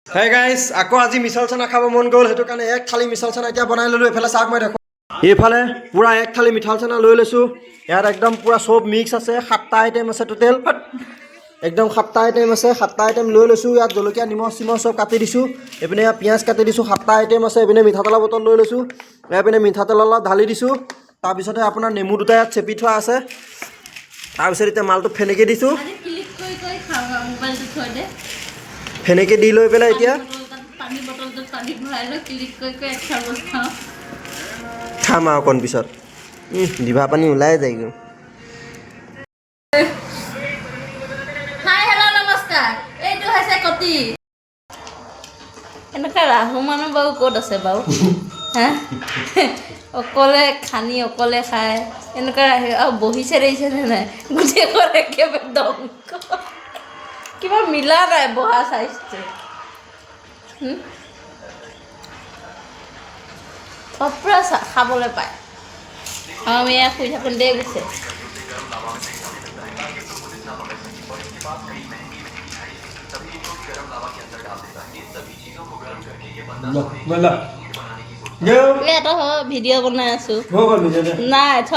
hey guys আকৌ আজি মিছল চানা খাব মন গ'ল সেইটো কাৰণে এক থালি মিছল চানা এতিয়া বনাই ল'লোঁ এইফালে চাওক মই দেখোঁ এইফালে পূৰা এক থালি মিঠাল চানা লৈ লৈছোঁ ইয়াত একদম পূৰা চব মিক্স আছে 7টা আইটেম আছে টোটেল একদম 7টা আইটেম আছে 7টা আইটেম লৈ লৈছোঁ ইয়াত জলকীয়া নিমখ চিমখ চব কাটি দিছোঁ এইপিনে ইয়াত পিঁয়াজ কাটি দিছোঁ 7টা আইটেম আছে এইপিনে মিঠাতেলৰ বটল লৈ লৈছোঁ এইপিনে মিঠাতেল অলপ ঢালি দিছোঁ তাৰপিছতে আপোনাৰ নেমু দুটা ইয়াত চেপি থোৱা আছে তাৰপিছত এতিয়া মালটো ফেনেকি দিছোঁ ফেনেকি দি লৈ পেলাই এতিয়া খাম আৰু অকণ পিছত জিভা পানী ওলাই যায়গৈ এনেকুৱা ৰাহু মানুহ বাৰু ক'ত আছে বাৰু হা অকলে খানি অকলে খায় এনেকুৱা ৰাহি আৰু বহিছে দেখিছেনে নাই গোটেইখন একেবাৰে দংক কিবা মিলা নাই বহা চাইজটো পূৰা খাবলৈ পায় আৰু আমি এয়া শুই থাকোঁতে গৈছে এটা ভিডিঅ' বনাই আছোঁ নাই থ